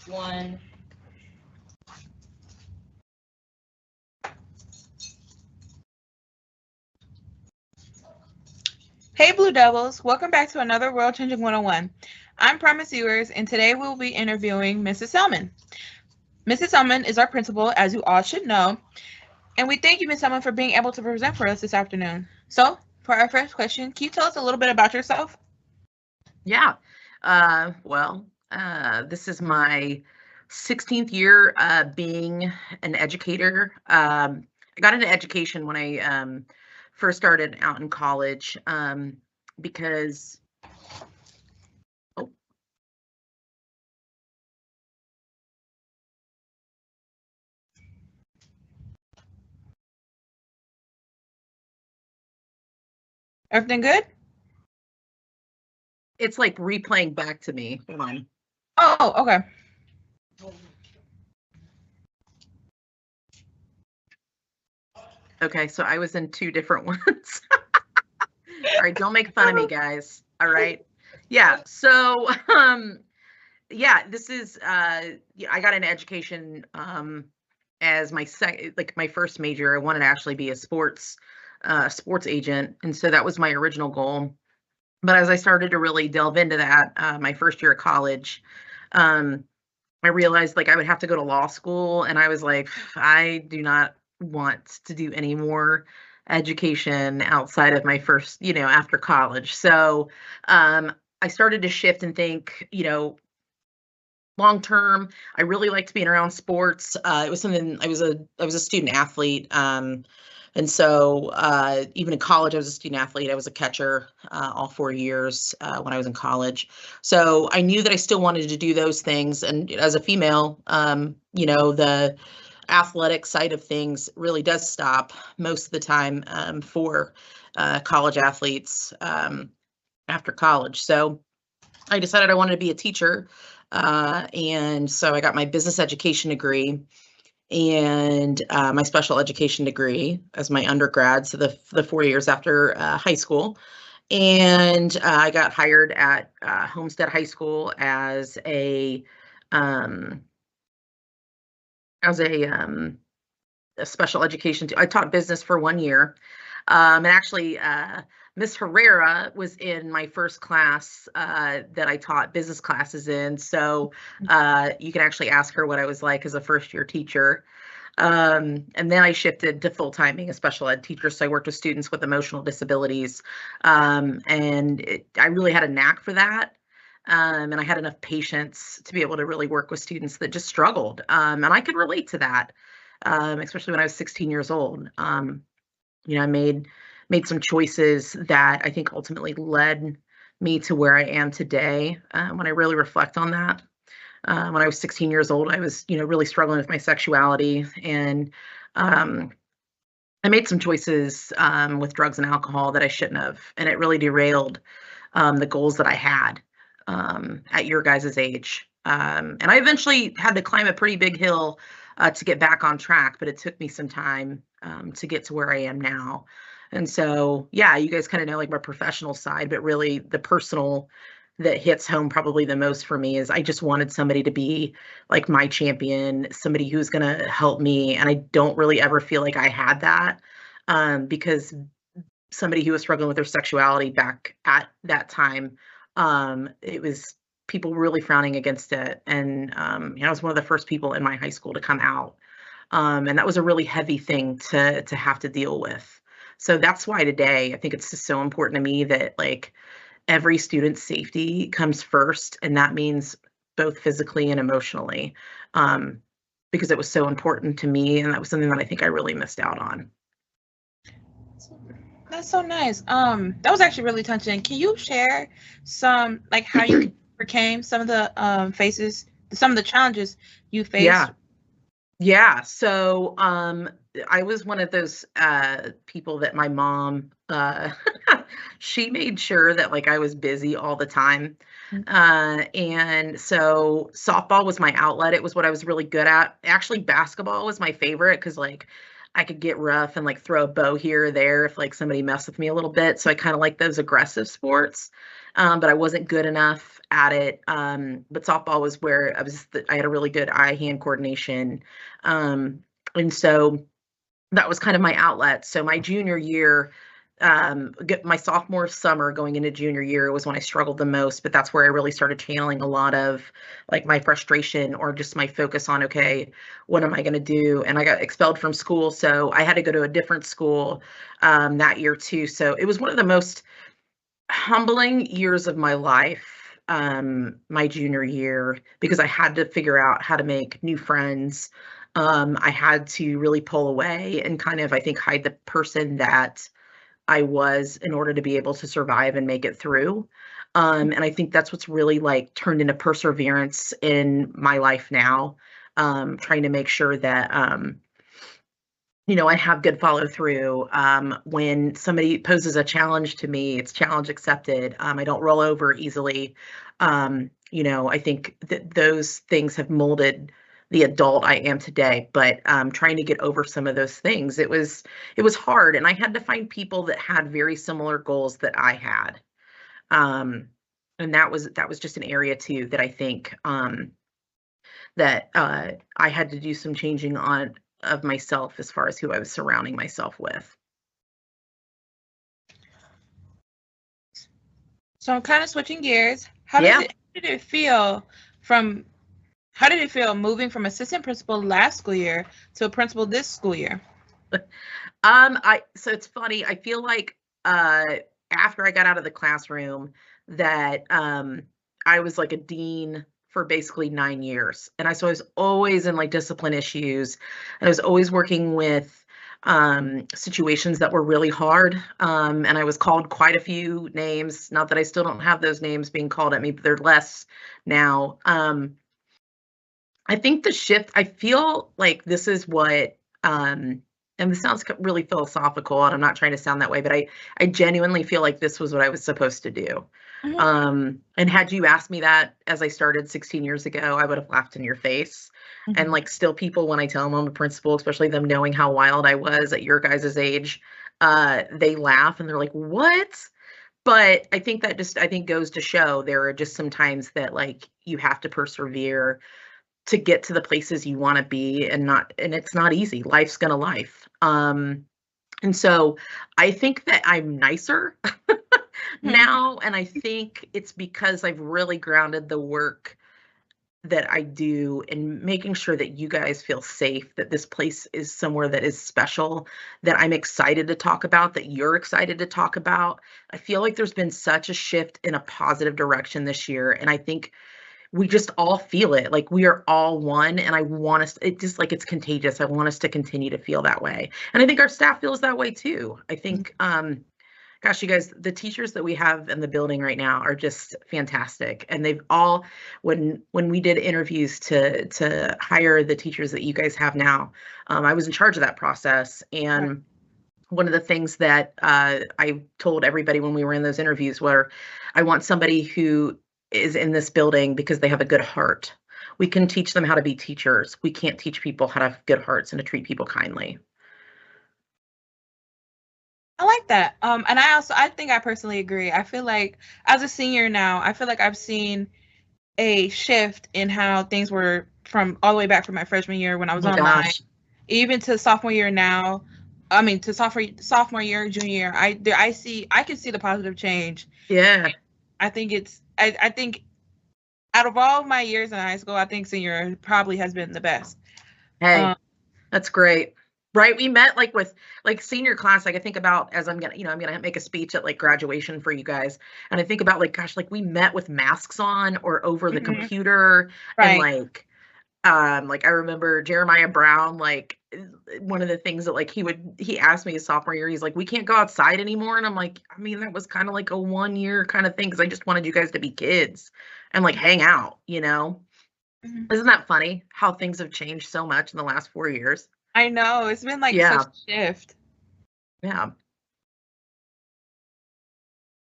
One. Hey Blue Devils, welcome back to another World Changing 101. I'm Promise Ewers, and today we'll be interviewing Mrs. Salmon. Mrs. Salmon is our principal, as you all should know, and we thank you, Ms. Salmon, for being able to present for us this afternoon. So, for our first question, can you tell us a little bit about yourself? Yeah. This is my 16th year being an educator. I got into education when I first started out in college because, oh, Everything good? it's like replaying back to me. Hold on. Oh, okay. Okay, so I was in two different ones. All right, don't make fun of me, guys. All right. Yeah. So, this is I got into education as my my first major. I wanted to actually be a sports agent, and so that was my original goal. But as I started to really delve into that, my first year of college, I realized like I would have to go to law school, and I was like, I do not want to do any more education outside of my first, after college. So I started to shift and think, long term, I really liked being around sports. It was something I was a student athlete. And so even in college, I was a student athlete. I was a catcher all 4 years when I was in college. So I knew that I still wanted to do those things. And as a female, the athletic side of things really does stop most of the time for college athletes after college. So I decided I wanted to be a teacher. And so I got my business education degree and my special education degree as my undergrad, so the 4 years after high school. And I got hired at Homestead High School as a special education. I taught business for 1 year. And actually, Miss Herrera was in my first class that I taught business classes in. So you can actually ask her what I was like as a first year teacher. And then I shifted to full-time being a special ed teacher. So I worked with students with emotional disabilities. I really had a knack for that. And I had enough patience to be able to really work with students that just struggled. And I could relate to that, especially when I was 16 years old. I made some choices that I think ultimately led me to where I am today. When I really reflect on that, when I was 16 years old, I was, really struggling with my sexuality, and I made some choices with drugs and alcohol that I shouldn't have, and it really derailed the goals that I had at your guys' age. And I eventually had to climb a pretty big hill to get back on track, but it took me some time to get to where I am now. And so, yeah, you guys kind of know like my professional side, but really the personal that hits home probably the most for me is I just wanted somebody to be like my champion, somebody who's going to help me. And I don't really ever feel like I had that because somebody who was struggling with their sexuality back at that time, it was people really frowning against it. And I was one of the first people in my high school to come out. And that was a really heavy thing to have to deal with. So that's why today I think it's just so important to me that like every student's safety comes first, and that means both physically and emotionally, because it was so important to me, and that was something that I think I really missed out on. That's so nice. That was actually really touching. Can you share some, like, how you overcame some of the some of the challenges you faced? Yeah. So I was one of those people that my mom she made sure that like I was busy all the time. And so softball was my outlet. It was what I was really good at. Actually, basketball was my favorite because like I could get rough and like throw a bow here or there if like somebody messed with me a little bit. So I kind of like those aggressive sports. But I wasn't good enough at it. But softball was where I had a really good eye-hand coordination. And so that was kind of my outlet. So my junior year, my sophomore summer going into junior year was when I struggled the most, but that's where I really started channeling a lot of like my frustration or just my focus on, okay, what am I going to do? And I got expelled from school. So I had to go to a different school that year too. So it was one of the most humbling years of my life, my junior year, because I had to figure out how to make new friends. I had to really pull away and kind of, I think, hide the person that I was in order to be able to survive and make it through. And I think that's what's really like turned into perseverance in my life now, trying to make sure that, I have good follow through. When somebody poses a challenge to me, it's challenge accepted. I don't roll over easily. I think that those things have molded the adult I am today, but trying to get over some of those things, it was hard, and I had to find people that had very similar goals that I had. And that was just an area too that I think that I had to do some changing on of myself as far as who I was surrounding myself with. So I'm kind of switching gears. How did it feel moving from assistant principal last school year to a principal this school year? So it's funny. I feel like after I got out of the classroom that I was like a dean for basically 9 years. And so I was always in like discipline issues. And I was always working with situations that were really hard. And I was called quite a few names. Not that I still don't have those names being called at me, but they're less now. I think the shift, I feel like this is what, and this sounds really philosophical, and I'm not trying to sound that way, but I genuinely feel like this was what I was supposed to do. Mm-hmm. And had you asked me that as I started 16 years ago, I would have laughed in your face. Mm-hmm. And like still people, when I tell them I'm a principal, especially them knowing how wild I was at your guys' age, they laugh and they're like, what? But I think that goes to show there are just some times that like you have to persevere to get to the places you want to be, and it's not easy. Life's gonna life. And so I think that I'm nicer now, and I think it's because I've really grounded the work that I do in making sure that you guys feel safe, that this place is somewhere that is special, that I'm excited to talk about, that you're excited to talk about. I feel like there's been such a shift in a positive direction this year, and I think we just all feel it. Like we are all one, and I want us, it just like it's contagious. I want us to continue to feel that way. And I think our staff feels that way too. I think, gosh, you guys, the teachers that we have in the building right now are just fantastic. And they've all, when we did interviews to hire the teachers that you guys have now, I was in charge of that process. And one of the things that I told everybody when we were in those interviews were, I want somebody who is in this building because they have a good heart. We can teach them how to be teachers. We can't teach people how to have good hearts and to treat people kindly. I like that. And I think I personally agree. I feel like as a senior now, I feel like I've seen a shift in how things were from all the way back from my freshman year when I was online, even to sophomore year now. I mean, to sophomore year, junior year, I can see the positive change. Yeah. I think out of all my years in high school, I think senior probably has been the best. Hey, that's great. Right. We met like with like senior class. Like I think about as I'm going to make a speech at like graduation for you guys. And I think about like, gosh, like we met with masks on or over the computer. Right. And like I remember Jeremiah Brown, like one of the things that like he asked me his sophomore year, he's like, we can't go outside anymore. And I'm like, I mean, that was kind of like a 1 year kind of thing. Cause I just wanted you guys to be kids and like hang out, Isn't that funny how things have changed so much in the last 4 years? I know, it's been like such a shift. Yeah.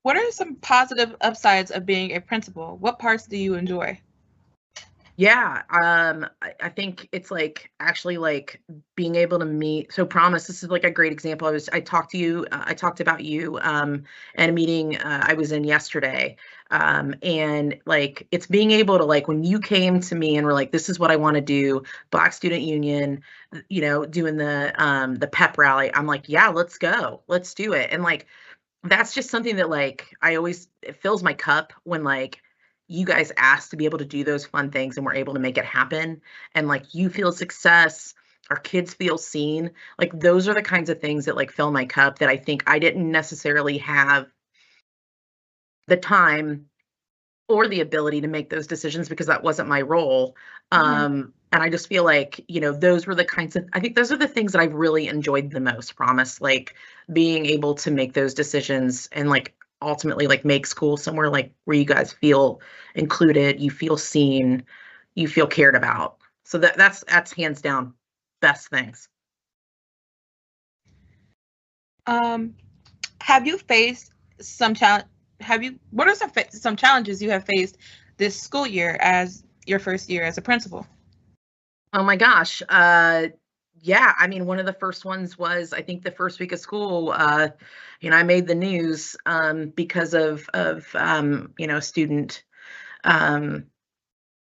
What are some positive upsides of being a principal? What parts do you enjoy? Yeah, I think it's like actually like being able to meet. So Promise, this is like a great example. I talked to you, I talked about you at a meeting I was in yesterday. And like it's being able to like when you came to me and were like, this is what I want to do, Black Student Union, doing the pep rally. I'm like, yeah, let's go. Let's do it. And like that's just something that like it fills my cup when like you guys ask to be able to do those fun things and we're able to make it happen, and like you feel success, our kids feel seen. Like those are the kinds of things that like fill my cup that I think I didn't necessarily have the time or the ability to make those decisions because that wasn't my role. Mhm. And I just feel like, those were the kinds of, I think those are the things that I've really enjoyed the most, Promise, like being able to make those decisions and like ultimately like make school somewhere like where you guys feel included, you feel seen, you feel cared about. So that's hands down best things. Um, have you faced some challenge? What are some challenges you have faced this school year as your first year as a principal? Oh my gosh. Yeah, I mean, one of the first ones was I think the first week of school, I made the news because of student um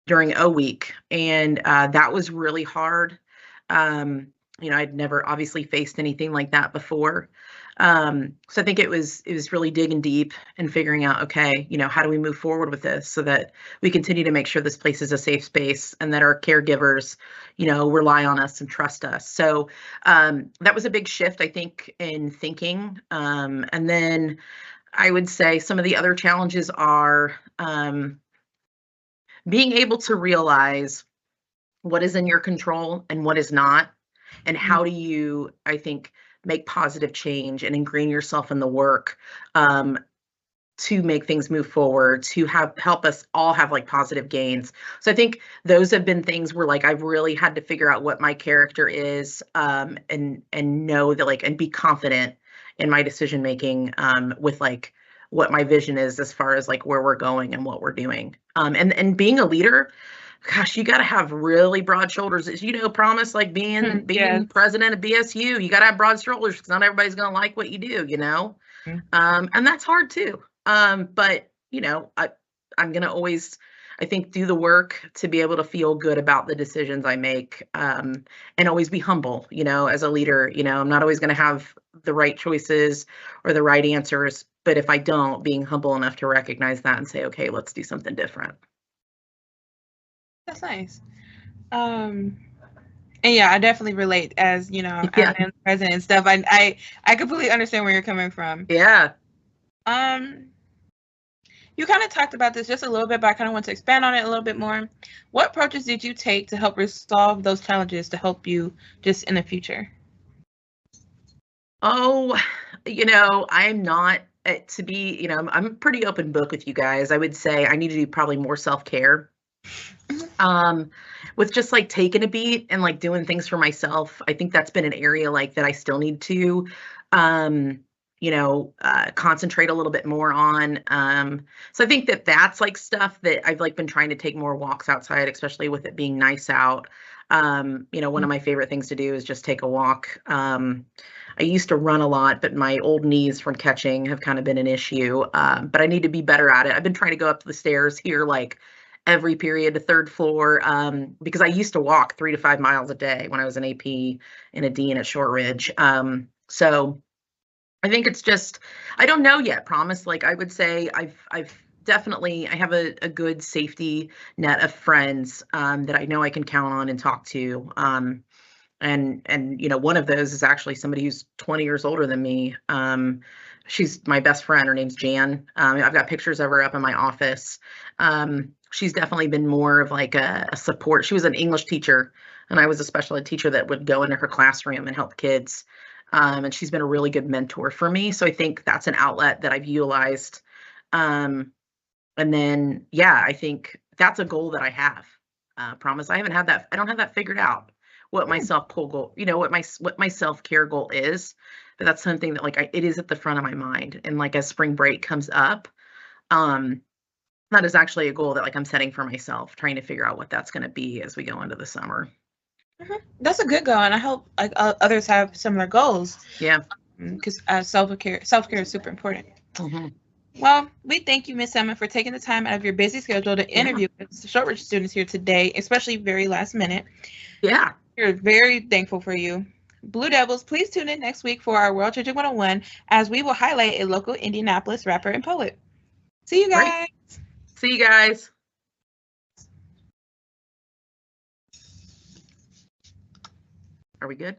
during O week, and that was really hard. I'd never obviously faced anything like that before. So I think it was really digging deep and figuring out, okay, how do we move forward with this so that we continue to make sure this place is a safe space and that our caregivers, rely on us and trust us. So that was a big shift, I think, in thinking. And then I would say some of the other challenges are being able to realize what is in your control and what is not, and Mhm. how do you, I think, make positive change and ingrain yourself in the work um, to make things move forward, to help us all have like positive gains. So I think those have been things where like I've really had to figure out what my character is, and know that like and be confident in my decision making with like what my vision is as far as like where we're going and what we're doing. And being a leader, gosh, you got to have really broad shoulders. As Promise, like being Yes. president of BSU, you got to have broad shoulders because not everybody's going to like what you do. Mhm. And that's hard too. But I'm gonna always, I think, do the work to be able to feel good about the decisions I make, and always be humble. As a leader, I'm not always gonna have the right choices or the right answers. But if I don't, being humble enough to recognize that and say, okay, let's do something different. That's nice. Um, and yeah, I definitely relate as, as Yeah, an president and stuff. I completely understand where you're coming from. yeah. Um, you kind of talked about this just a little bit, but I kind of want to expand on it a little bit more. What approaches did you take to help resolve those challenges to help you just in the future? Oh, I'm not to be, I'm a pretty open book with you guys. I would say I need to do probably more self-care. Mhm. Um, with just like taking a beat and like doing things for myself. I think that's been an area like that I still need to um concentrate a little bit more on. So I think that that's like stuff that I've like been trying to take more walks outside, especially with it being nice out. One of my favorite things to do is just take a walk. I used to run a lot, but my old knees from catching have kind of been an issue. But I need to be better at it. I've been trying to go up the stairs here like every period to third floor, because I used to walk 3 to 5 miles a day when I was an AP and a dean at Shortridge. So I think it's just I don't know yet, Promise. Like I would say I've definitely I have a good safety net of friends that I know I can count on and talk to. And one of those is actually somebody who's 20 years older than me. She's my best friend. Her name's Jan. I've got pictures of her up in my office. She's definitely been more of like a support. She was an English teacher, and I was a special ed teacher that would go into her classroom and help kids. And she's been a really good mentor for me. So I think that's an outlet that I've utilized. Um, and then, yeah, I think that's a goal that I have. Promise. I haven't had that. I don't have that figured out. What my Hmm. self pull goal, what my self care goal is. But that's something that like it is at the front of my mind. And like as spring break comes up, um, That is actually a goal that like I'm setting for myself, trying to figure out what that's going to be as we go into the summer. That's a good goal, and I hope like others have similar goals. Yeah. Because self-care is super important. Mm-hmm. Well, we thank you, Ms. Salmon, for taking the time out of your busy schedule to interview with the Shortridge students here today, especially very last minute. Yeah. We're very thankful for you. Blue Devils, please tune in next week for our World Changing 101 as we will highlight a local Indianapolis rapper and poet. See you guys. Great. See you guys. Are we good?